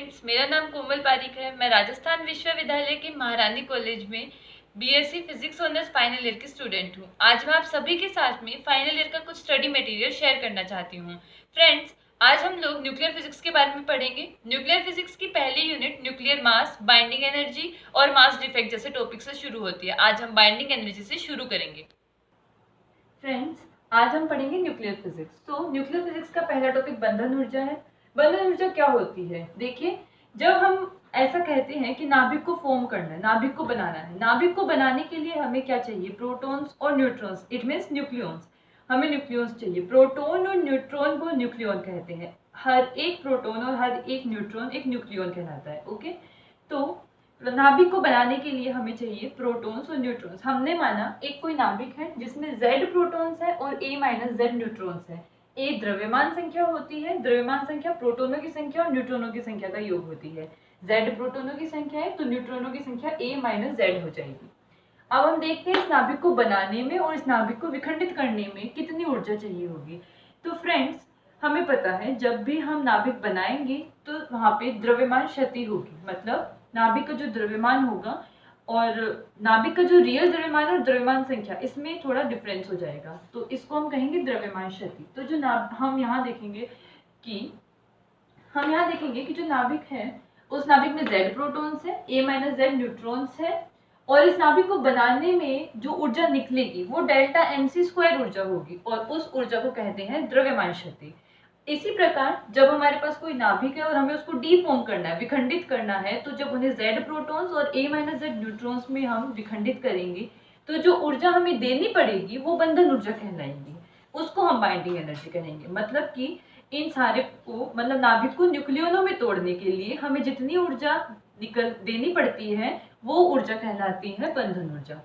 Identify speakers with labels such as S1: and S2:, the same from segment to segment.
S1: Friends, मेरा नाम कोमल पारिक है। मैं राजस्थान विश्वविद्यालय के महारानी कॉलेज में BSc physics honours final year की स्टूडेंट हूँ। आज मैं आप सभी के साथ में फाइनल ईयर का कुछ स्टडी मटेरियल शेयर करना चाहती हूँ। फ्रेंड्स, आज हम लोग न्यूक्लियर फिजिक्स के बारे में पढ़ेंगे। न्यूक्लियर फिजिक्स की पहली unit nuclear mass, binding energy और मास डिफेक्ट जैसे टॉपिक से शुरू होती है। आज हम बाइंडिंग एनर्जी से शुरू करेंगे। फ्रेंड्स, आज हम पढ़ेंगे न्यूक्लियर फिजिक्स। तो न्यूक्लियर फिजिक्स का पहला टॉपिक बंधन ऊर्जा है। बंधन ऊर्जा क्या होती है? देखिए, जब हम ऐसा कहते हैं कि नाभिक को फॉर्म करना है, नाभिक को बनाना है, नाभिक को बनाने के लिए हमें क्या चाहिए? प्रोटॉन्स और न्यूट्रॉन्स, इट मीन्स न्यूक्लियॉन्स। हमें न्यूक्लियॉन्स चाहिए। प्रोटॉन और न्यूट्रॉन को न्यूक्लियॉन कहते हैं। हर एक प्रोटॉन और हर एक न्यूट्रॉन एक न्यूक्लियॉन कहलाता है। ओके, तो नाभिक को बनाने के लिए हमें चाहिए प्रोटॉन्स और न्यूट्रॉन्स। हमने माना एक कोई नाभिक है जिसमें Z प्रोटॉन्स है और A - Z न्यूट्रॉन्स है। A द्रव्यमान संख्या होती है, द्रव्यमान संख्या प्रोटॉनों की संख्या और न्यूट्रॉनों की संख्या का योग होती है। Z प्रोटॉनों की संख्या है तो न्यूट्रॉनों की संख्या A - Z हो जाएगी। अब हम देखते हैं इस नाभिक को बनाने में और इस नाभिक को विखंडित करने में कितनी ऊर्जा चाहिए होगी। तो फ्रेंड्स, हमें पता है जब भी हम नाभिक बनाएंगे तो वहां पे द्रव्यमान क्षति होगी, मतलब नाभिक का जो द्रव्यमान होगा और नाभिक का जो रियल द्रव्यमान और द्रव्यमान संख्या, इसमें थोड़ा डिफरेंस हो जाएगा, तो इसको हम कहेंगे द्रव्यमान क्षति। तो जो हम यहाँ देखेंगे कि जो नाभिक है उस नाभिक में Z प्रोटॉन्स है, A - Z न्यूट्रॉन्स है और इस नाभिक को बनाने में जो ऊर्जा निकलेगी वो डेल्टा mc² ऊर्जा होगी और उस ऊर्जा को कहते हैं द्रव्यमान क्षति। इसी प्रकार जब हमारे पास कोई नाभिक है और हमें उसको डीफॉर्म करना है, विखंडित करना है, तो जब उन्हें Z प्रोटॉन्स और A - Z न्यूट्रॉन्स में हम विखंडित करेंगे तो जो ऊर्जा हमें देनी पड़ेगी वो बंधन ऊर्जा कहलाएगी। उसको हम बाइंडिंग एनर्जी कहेंगे। मतलब कि इन सारे को, मतलब नाभिक को न्यूक्लियनों में तोड़ने के लिए हमें जितनी ऊर्जा देनी पड़ती है वो ऊर्जा कहलाती है बंधन ऊर्जा।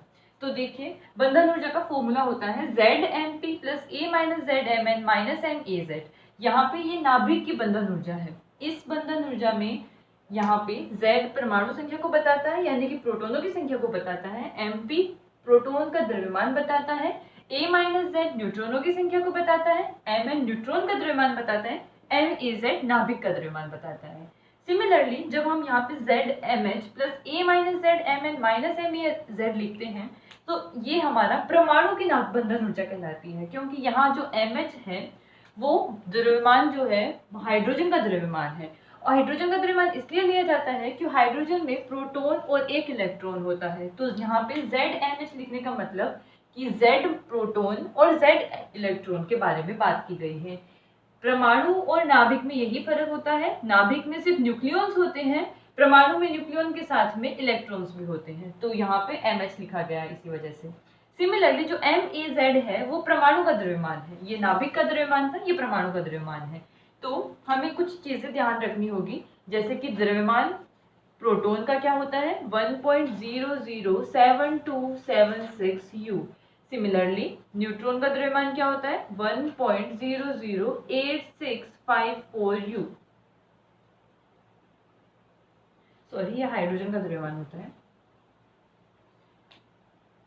S1: तो देखिए, बंधन ऊर्जा का फॉर्मूला होता है ZmP + A - Z Mn - MaZ। यहाँ पे ये नाभिक की बंधन ऊर्जा है। इस बंधन ऊर्जा में यहाँ पे Z परमाणु संख्या को बताता है, यानी कि प्रोटॉनों की संख्या को बताता है, Mp प्रोटॉन का द्रव्यमान बताता है, A - Z न्यूट्रॉनों की संख्या को बताता है, Mn न्यूट्रॉन का द्रव्यमान बताता है, MaZ नाभिक का द्रव्यमान बताता है। सिमिलरली जब हम यहाँ पे ZmH + A - Z Mn - MaZ लिखते हैं तो ये हमारा परमाणु की बंधन ऊर्जा कहलाती है, क्योंकि यहाँ जो MH है वो द्रव्यमान जो है हाइड्रोजन का द्रव्यमान है। और हाइड्रोजन का द्रव्यमान इसलिए लिया जाता है कि हाइड्रोजन में प्रोटॉन और एक इलेक्ट्रॉन होता है। तो यहाँ पे ZmH लिखने का मतलब कि Z प्रोटॉन और Z इलेक्ट्रॉन के बारे में बात की गई है। परमाणु और नाभिक में यही फर्क होता है। नाभिक में सिर्फ न्यूक्लियॉन्स होते हैं, परमाणु में न्यूक्लियॉन के साथ में इलेक्ट्रॉन्स भी होते हैं। तो यहाँ पे MH लिखा गया है इसी वजह से। सिमिलरली जो MaZ है वो परमाणु का द्रव्यमान है। ये नाभिक का द्रव्यमान था, ये परमाणु का द्रव्यमान है। तो हमें कुछ चीजें ध्यान रखनी होगी, जैसे कि द्रव्यमान प्रोटॉन का क्या होता है? 1.007276 U। सिमिलरली न्यूट्रॉन का द्रव्यमान क्या होता है? 1.008654 U। सॉरी, ये हाइड्रोजन का द्रव्यमान होता है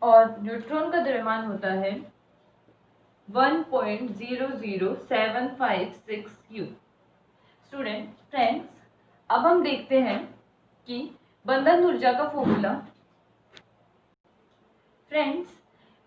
S1: और न्यूट्रॉन का द्रव्यमान होता है 1.00756 U। फ्रेंड्स, अब हम देखते हैं कि बंधन ऊर्जा का फॉर्मूला। फ्रेंड्स,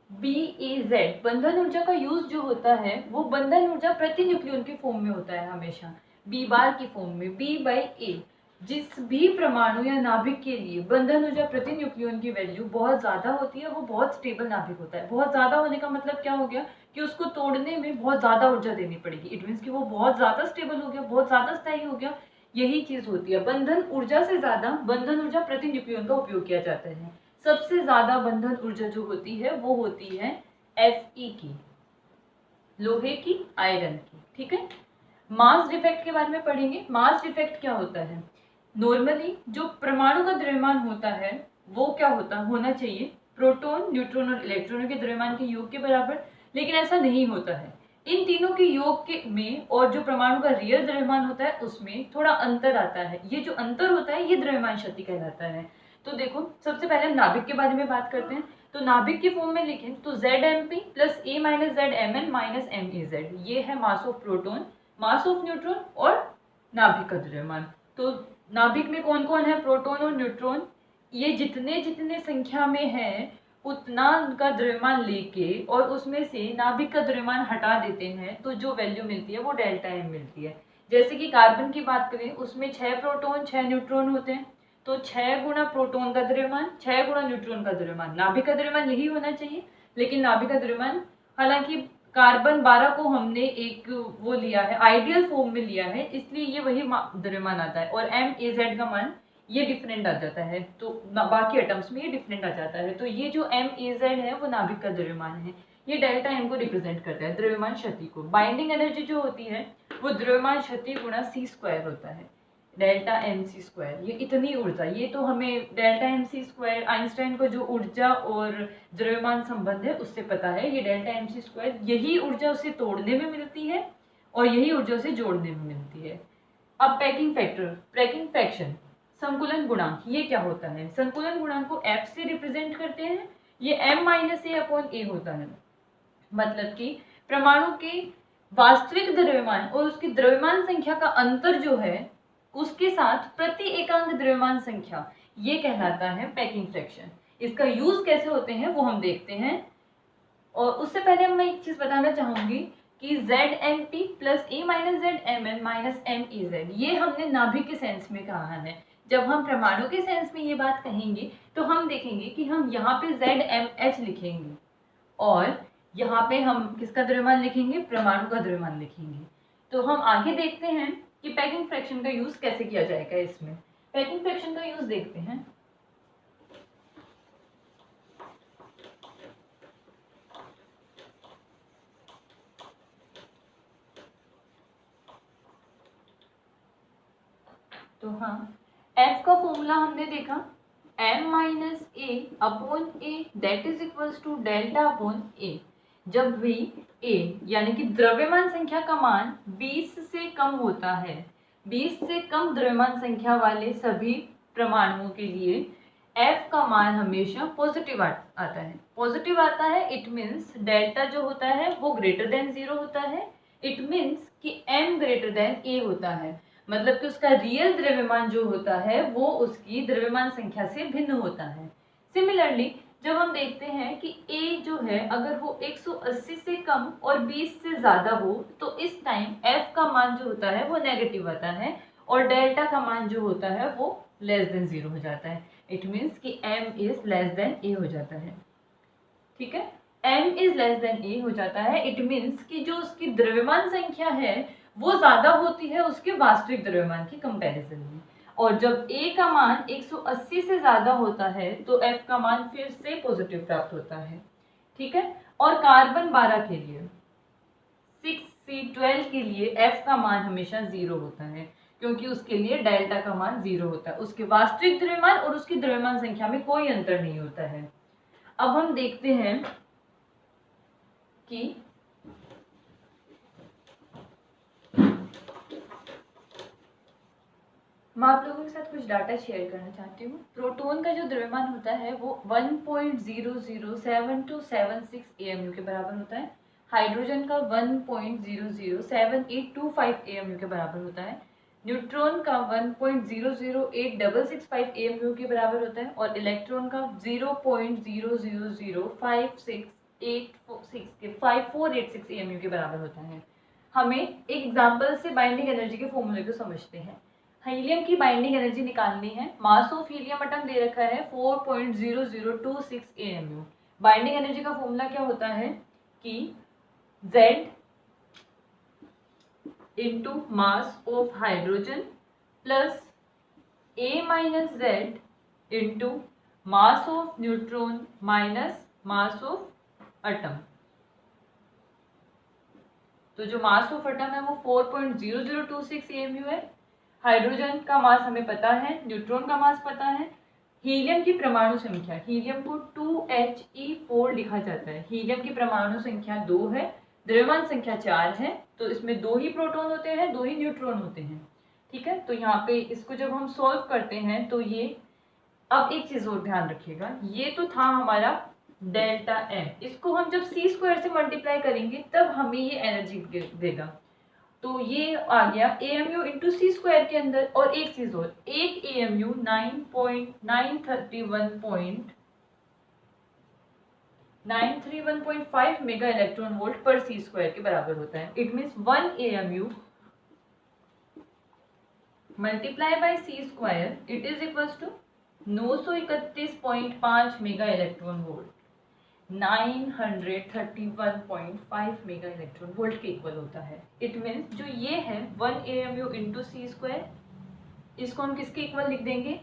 S1: BaZ बंधन ऊर्जा का यूज जो होता है वो बंधन ऊर्जा प्रति न्यूक्लियन के फॉर्म में होता है, हमेशा B बार की फॉर्म में, B/A। जिस भी परमाणु या नाभिक के लिए बंधन ऊर्जा प्रति न्यूक्लियन की वैल्यू बहुत ज्यादा होती है वो बहुत स्टेबल नाभिक होता है। बहुत ज्यादा होने का मतलब क्या हो गया कि उसको तोड़ने में बहुत ज्यादा ऊर्जा देनी पड़ेगी। इट मीन्स कि वो बहुत ज्यादा स्टेबल हो गया, बहुत ज्यादा स्थायी हो गया। यही चीज होती है। बंधन ऊर्जा से ज्यादा बंधन ऊर्जा प्रति न्यूक्लियन का उपयोग किया जाता है। सबसे ज्यादा बंधन ऊर्जा जो होती है वो होती है Fe की, लोहे की, आयरन की। ठीक है, मास डिफेक्ट के बारे में पढ़ेंगे। मास डिफेक्ट क्या होता है? नॉर्मली जो परमाणु का द्रव्यमान होता है वो क्या होना चाहिए? प्रोटॉन, न्यूट्रॉन और इलेक्ट्रॉनों के द्रव्यमान के योग के बराबर, लेकिन ऐसा नहीं होता है। इन तीनों के योग के में और जो परमाणु का रियल द्रव्यमान होता है उसमें थोड़ा अंतर आता है। ये जो अंतर होता है ये द्रव्यमान क्षति कहलाता है। तो देखो, सबसे पहले हम नाभिक के बारे में बात करते हैं। तो नाभिक के फॉर्म में लिखें तो ZmP + A - Z Mn - MaZ, ये है mass of proton, mass of neutron और नाभिक का द्रव्यमान। तो नाभिक में कौन कौन है, प्रोटॉन और न्यूट्रॉन, ये जितने जितने संख्या में है उतना उनका द्रव्यमान लेके और उसमें से नाभिक का द्रव्यमान हटा देते हैं तो जो वैल्यू मिलती है वो डेल्टा एम मिलती है। जैसे कि कार्बन की बात करें, उसमें 6 प्रोटॉन 6 न्यूट्रॉन होते हैं, तो 6 गुना प्रोटॉन का द्रव्यमान 6 गुना न्यूट्रॉन का द्रव्यमान, नाभिक का द्रव्यमान यही होना चाहिए, लेकिन नाभिक का द्रव्यमान, हालांकि कार्बन 12 को हमने एक वो लिया है, आइडियल फॉर्म में लिया है, इसलिए ये वही द्रव्यमान आता है, और MAZ का मान ये डिफरेंट आ जाता है, तो बाकी एटम्स में ये डिफरेंट आ जाता है। तो ये जो MAZ है वो नाभिक का द्रव्यमान है, ये डेल्टा एम को रिप्रेजेंट करता है, द्रव्यमान क्षति को। बाइंडिंग एनर्जी जो होती है वो द्रव्यमान क्षति गुणा c² होता है, डेल्टा mc²। ये इतनी ऊर्जा, ये तो हमें डेल्टा mc², आइंस्टाइन को जो ऊर्जा और द्रव्यमान संबंध है उससे पता है, ये डेल्टा mc², यही ऊर्जा उसे तोड़ने में मिलती है और यही ऊर्जा उसे जोड़ने में मिलती है। अब पैकिंग फैक्टर, पैकिंग फ्रैक्शन, संकुलन गुणांक, ये क्या होता है? संकुलन गुणांक को F से रिप्रेजेंट करते हैं, ये m-a/a होता है, मतलब कि परमाणु के वास्तविक द्रव्यमान और उसकी द्रव्यमान संख्या का अंतर जो है उसके साथ प्रति एकांक द्रव्यमान संख्या, ये कहलाता है पैकिंग फ्रैक्शन। इसका यूज कैसे होते हैं वो हम देखते हैं, और उससे पहले मैं एक चीज बताना चाहूंगी कि ZMP plus A-ZMN minus MEZ, ये हमने नाभिक के सेंस में कहा है। जब हम परमाणु के सेंस में ये बात कहेंगे तो हम देखेंगे कि हम यहाँ पे ZMH लिखेंगे और यहाँ पे हम किसका द्रव्यमान लिखेंगे, परमाणु का द्रव्यमान लिखेंगे। तो हम आगे देखते हैं कि पैकिंग फ्रैक्शन का यूज कैसे किया जाएगा। इसमें पैकिंग फ्रैक्शन का यूज देखते हैं। तो हाँ, F का फॉर्मूला हमने देखा, m-a/a that is equals to delta upon A। जब भी A यानी कि द्रव्यमान संख्या का मान 20 से कम होता है, 20 से कम द्रव्यमान संख्या वाले सभी परमाणुओं के लिए F का मान हमेशा पॉजिटिव आता है। पॉजिटिव आता है, इट मीन्स डेल्टा जो होता है वो ग्रेटर देन 0 होता है, इट मीन्स कि m ग्रेटर देन A होता है, मतलब कि उसका रियल द्रव्यमान जो होता है वो उसकी द्रव्यमान संख्या से भिन्न होता है। सिमिलरली जब हम देखते हैं कि A जो है अगर वो 180 से कम और 20 से ज्यादा हो तो इस टाइम F का मान जो होता है वो नेगेटिव आता है और डेल्टा का मान जो होता है वो लेस देन 0 हो जाता है। इट मीन्स कि M is less than A हो जाता है। ठीक है, M is less than A हो जाता है, इट मीन्स कि जो उसकी द्रव्यमान संख्या है वो ज्यादा होती है उसके वास्तविक द्रव्यमान की कंपैरिजन में, और जब A का मान 180 से ज्यादा होता है तो F का मान फिर से पॉजिटिव प्राप्त होता है। ठीक है, और कार्बन 12 के लिए 6C12 के लिए F का मान हमेशा 0 होता है, क्योंकि उसके लिए डेल्टा का मान 0 होता है, उसके वास्तविक द्रव्यमान और उसकी द्रव्यमान संख्या में कोई अंतर नहीं होता है। अब हम देखते हैं कि मैं आप लोगों के साथ कुछ डाटा शेयर करना चाहती हूँ। प्रोटॉन का जो द्रव्यमान होता है वो 1.007276 AMU के बराबर होता है, हाइड्रोजन का 1.007825 AMU के बराबर होता है, न्यूट्रॉन का 1.008665 AMU के बराबर होता है, और इलेक्ट्रॉन का 0.00056846 AMU के बराबर होता है। हमें एक एग्जाम्पल से बाइंडिंग एनर्जी के फॉर्मूले को समझते हैं। हीलियम की बाइंडिंग एनर्जी निकालनी है, मास ऑफ हीलियम एटम दे रखा है 4.0026 AMU। बाइंडिंग एनर्जी का फॉर्मूला क्या होता है कि Z into mass of hydrogen plus A-Z into mass of neutron minus mass of atom. तो जो मास ऑफ एटम है वो 4.0026 AMU है, हाइड्रोजन का मास हमें पता है, न्यूट्रॉन का मास पता है, हीलियम की परमाणु संख्या, हीलियम को 2He4 लिखा जाता है, हीलियम की परमाणु संख्या 2 है, द्रव्यमान संख्या 4 है, तो इसमें 2 ही प्रोटॉन होते हैं, 2 ही न्यूट्रॉन होते हैं। ठीक है, तो यहाँ पे इसको जब हम सॉल्व करते हैं तो ये, अब एक चीज और ध्यान रखिएगा, ये तो था हमारा डेल्टा एम, इसको हम जब C² से मल्टीप्लाई करेंगे तब हमें ये एनर्जी देगा। तो ये आ गया AMU इंटू सी स्क्वायर के अंदर। और एक चीज और, एक AMU 931.5 मेगा इलेक्ट्रॉन वोल्ट पर सी स्क्वायर के बराबर होता है। It means 1 AMU multiply by C square it is equals to 931.5 mega electron volt, 931.5 mega electron volt के इक्वल होता है। इट मीन्स जो ये है 1 AMU इंटू सी स्क्वायर, इसको हम किसके इक्वल लिख देंगे,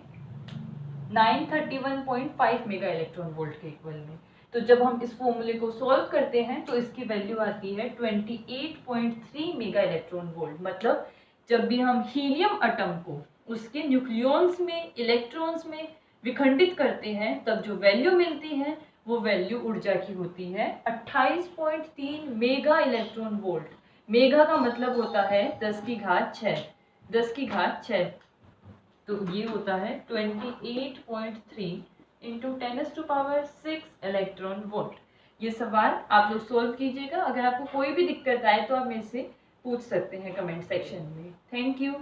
S1: 931.5 मेगा इलेक्ट्रॉन वोल्ट के इक्वल में। तो जब हम इस फॉर्मूले को सॉल्व करते हैं तो इसकी वैल्यू आती है 28.3 मेगा इलेक्ट्रॉन वोल्ट। मतलब जब भी हम हीलियम एटम को उसके न्यूक्लियॉन्स में, इलेक्ट्रॉन्स में विखंडित करते हैं, तब जो वैल्यू मिलती है वो वैल्यू ऊर्जा की होती है 28.3 मेगा इलेक्ट्रॉन वोल्ट। मेगा का मतलब होता है 10 की घात 6, 10 की घात 6। तो ये होता है 28.3 इंटू 10⁻⁶ इलेक्ट्रॉन वोल्ट। ये सवाल आप लोग सोल्व कीजिएगा। अगर आपको कोई भी दिक्कत आए तो आप मेरे से पूछ सकते हैं कमेंट सेक्शन में। Thank you.